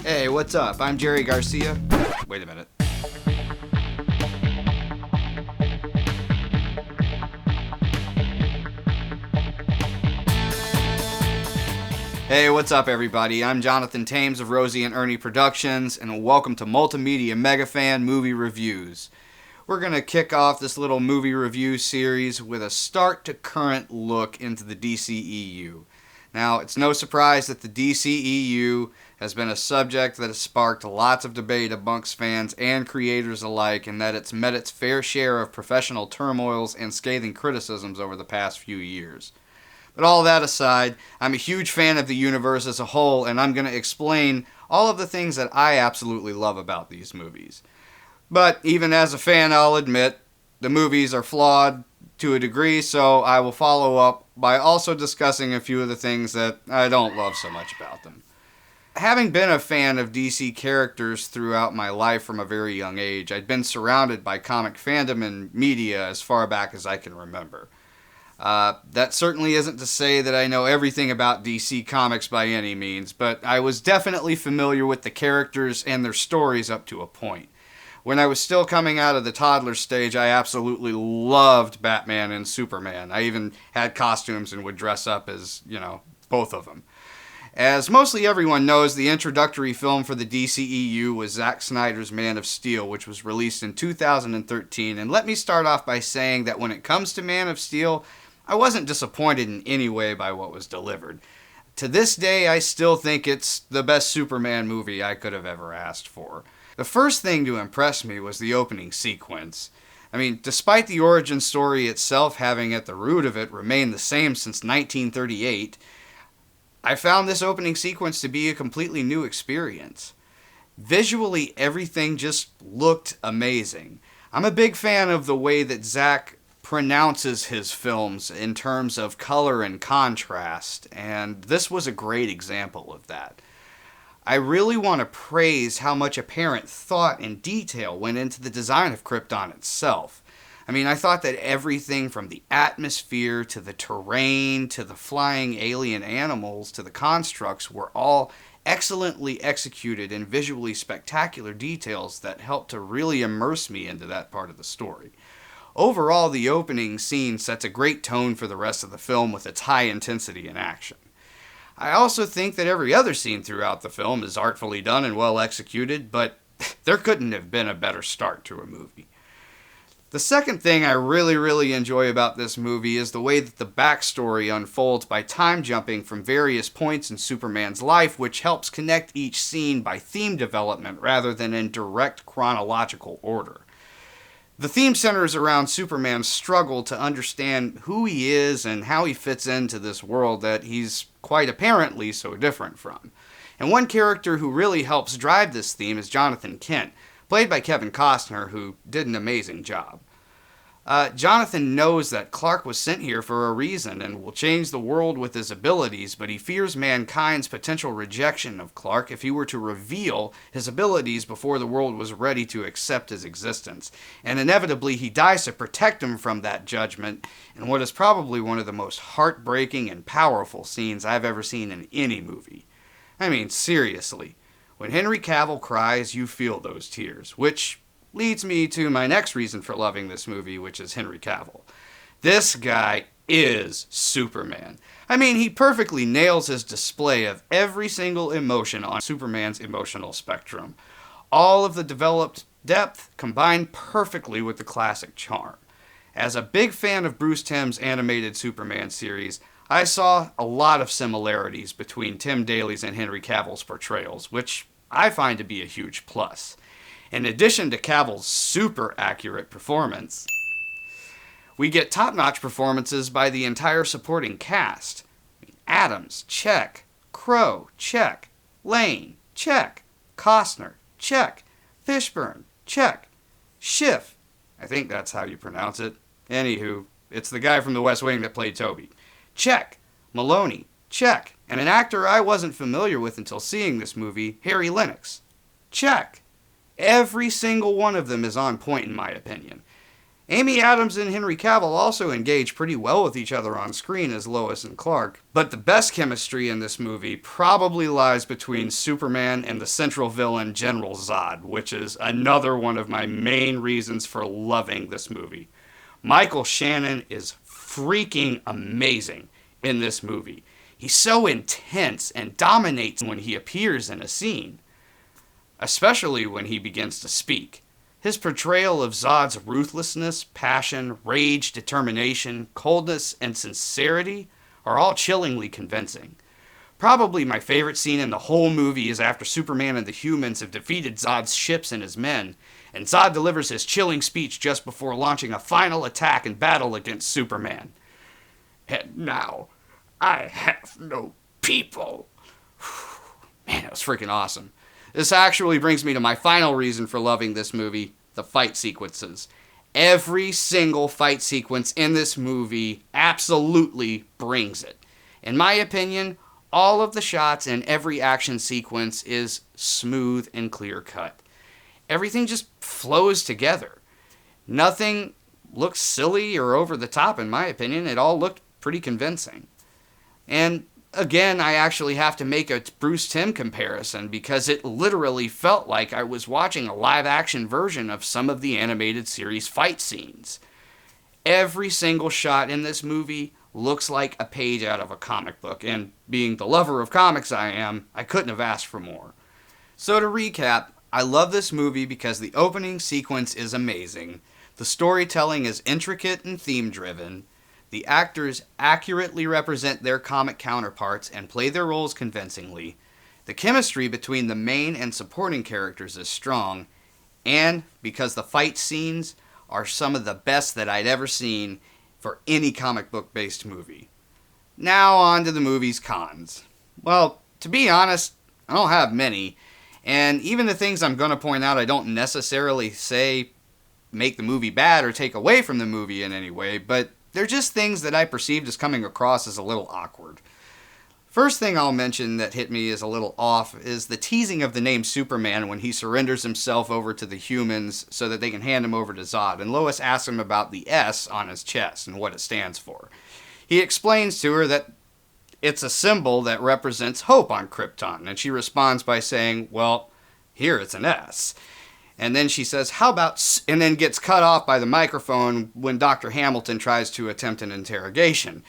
Hey, what's up? I'm Jerry Garcia. Wait a minute. Hey, what's up, everybody? I'm Jonathan Thames of Rosie and Ernie Productions, and welcome to Multimedia Megafan Movie Reviews. We're going to kick off this little movie review series with a start-to-current look into the DCEU. Now, it's no surprise that the DCEU has been a subject that has sparked lots of debate amongst fans and creators alike, and that it's met its fair share of professional turmoils and scathing criticisms over the past few years. But all that aside, I'm a huge fan of the universe as a whole, and I'm going to explain all of the things that I absolutely love about these movies. But even as a fan, I'll admit, the movies are flawed to a degree, so I will follow up by also discussing a few of the things that I don't love so much about them. Having been a fan of DC characters throughout my life from a very young age, I'd been surrounded by comic fandom and media as far back as I can remember. That certainly isn't to say that I know everything about DC Comics by any means, but I was definitely familiar with the characters and their stories up to a point. When I was still coming out of the toddler stage, I absolutely loved Batman and Superman. I even had costumes and would dress up as, both of them. As mostly everyone knows, the introductory film for the DCEU was Zack Snyder's Man of Steel, which was released in 2013. And let me start off by saying that when it comes to Man of Steel, I wasn't disappointed in any way by what was delivered. To this day, I still think it's the best Superman movie I could have ever asked for. The first thing to impress me was the opening sequence. I mean, despite the origin story itself having at the root of it remained the same since 1938, I found this opening sequence to be a completely new experience. Visually, everything just looked amazing. I'm a big fan of the way that Zack pronounces his films in terms of color and contrast, and this was a great example of that. I really want to praise how much apparent thought and detail went into the design of Krypton itself. I mean, I thought that everything from the atmosphere to the terrain to the flying alien animals to the constructs were all excellently executed in visually spectacular details that helped to really immerse me into that part of the story. Overall, the opening scene sets a great tone for the rest of the film with its high intensity and action. I also think that every other scene throughout the film is artfully done and well executed, but there couldn't have been a better start to a movie. The second thing I really enjoy about this movie is the way that the backstory unfolds by time jumping from various points in Superman's life, which helps connect each scene by theme development rather than in direct chronological order. The theme centers around Superman's struggle to understand who he is and how he fits into this world that he's quite apparently so different from. And one character who really helps drive this theme is Jonathan Kent, played by Kevin Costner, who did an amazing job. Jonathan knows that Clark was sent here for a reason and will change the world with his abilities, but he fears mankind's potential rejection of Clark if he were to reveal his abilities before the world was ready to accept his existence. And inevitably, he dies to protect him from that judgment in what is probably one of the most heartbreaking and powerful scenes I've ever seen in any movie. I mean, seriously, when Henry Cavill cries, you feel those tears, which leads me to my next reason for loving this movie, which is Henry Cavill. This guy is Superman. I mean, he perfectly nails his display of every single emotion on Superman's emotional spectrum. All of the developed depth combined perfectly with the classic charm. As a big fan of Bruce Timm's animated Superman series, I saw a lot of similarities between Tim Daly's and Henry Cavill's portrayals, which I find to be a huge plus. In addition to Cavill's super accurate performance, we get top-notch performances by the entire supporting cast. Adams, check. Crowe, check. Lane, check. Costner, check. Fishburne, check. Schiff, I think that's how you pronounce it. Anywho, it's the guy from The West Wing that played Toby. Check. Maloney, check. And an actor I wasn't familiar with until seeing this movie, Harry Lennox. Check. Every single one of them is on point in my opinion. Amy Adams and Henry Cavill also engage pretty well with each other on screen as Lois and Clark, but the best chemistry in this movie probably lies between Superman and the central villain General Zod, which is another one of my main reasons for loving this movie. Michael Shannon is freaking amazing in this movie. He's so intense and dominates when he appears in a scene, especially when he begins to speak. His portrayal of Zod's ruthlessness, passion, rage, determination, coldness, and sincerity are all chillingly convincing. Probably my favorite scene in the whole movie is after Superman and the humans have defeated Zod's ships and his men, and Zod delivers his chilling speech just before launching a final attack and battle against Superman. And now, I have no people. Man, that was freaking awesome. This actually brings me to my final reason for loving this movie, the fight sequences. Every single fight sequence in this movie absolutely brings it. In my opinion, all of the shots in every action sequence is smooth and clear cut. Everything just flows together. Nothing looks silly or over the top in my opinion. It all looked pretty convincing. And again, I actually have to make a Bruce Timm comparison because it literally felt like I was watching a live-action version of some of the animated series fight scenes. Every single shot in this movie looks like a page out of a comic book, and being the lover of comics I am, I couldn't have asked for more. So to recap, I love this movie because the opening sequence is amazing, the storytelling is intricate and theme-driven, the actors accurately represent their comic counterparts and play their roles convincingly. The chemistry between the main and supporting characters is strong, and because the fight scenes are some of the best that I'd ever seen for any comic book based movie. Now on to the movie's cons. Well, to be honest, I don't have many, and even the things I'm going to point out I don't necessarily say make the movie bad or take away from the movie in any way, but they're just things that I perceived as coming across as a little awkward. First thing I'll mention that hit me as a little off is the teasing of the name Superman when he surrenders himself over to the humans so that they can hand him over to Zod, and Lois asks him about the S on his chest and what it stands for. He explains to her that it's a symbol that represents hope on Krypton, and she responds by saying, well, here it's an S. And then she says, how about, and then gets cut off by the microphone when Dr. Hamilton tries to attempt an interrogation.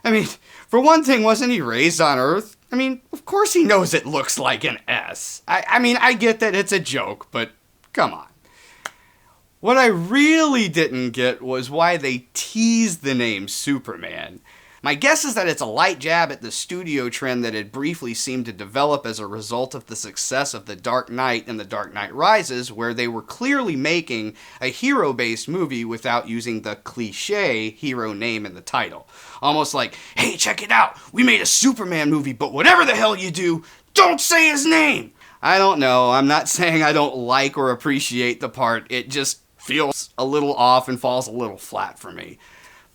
I mean, for one thing, wasn't he raised on Earth? I mean, of course he knows it looks like an S. I mean, I get that it's a joke, but come on. What I really didn't get was why they teased the name Superman. My guess is that it's a light jab at the studio trend that had briefly seemed to develop as a result of the success of The Dark Knight and The Dark Knight Rises, where they were clearly making a hero-based movie without using the cliché hero name in the title. Almost like, hey, check it out, we made a Superman movie, but whatever the hell you do, don't say his name! I don't know, I'm not saying I don't like or appreciate the part, it just feels a little off and falls a little flat for me.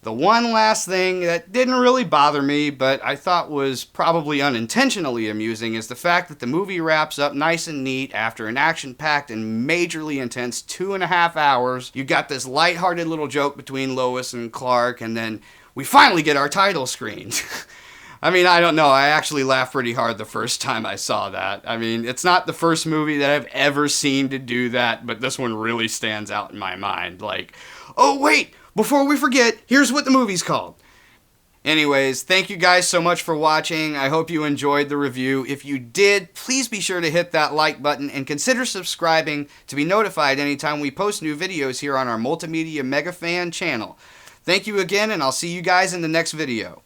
The one last thing that didn't really bother me, but I thought was probably unintentionally amusing, is the fact that the movie wraps up nice and neat after an action-packed and majorly intense 2.5 hours. You got this lighthearted little joke between Lois and Clark, and then we finally get our title screen. I mean, I don't know, I actually laughed pretty hard the first time I saw that. I mean, it's not the first movie that I've ever seen to do that, but this one really stands out in my mind. Like, oh wait! Before we forget, here's what the movie's called. Anyways, thank you guys so much for watching. I hope you enjoyed the review. If you did, please be sure to hit that like button and consider subscribing to be notified anytime we post new videos here on our Multimedia Mega Fan channel. Thank you again, and I'll see you guys in the next video.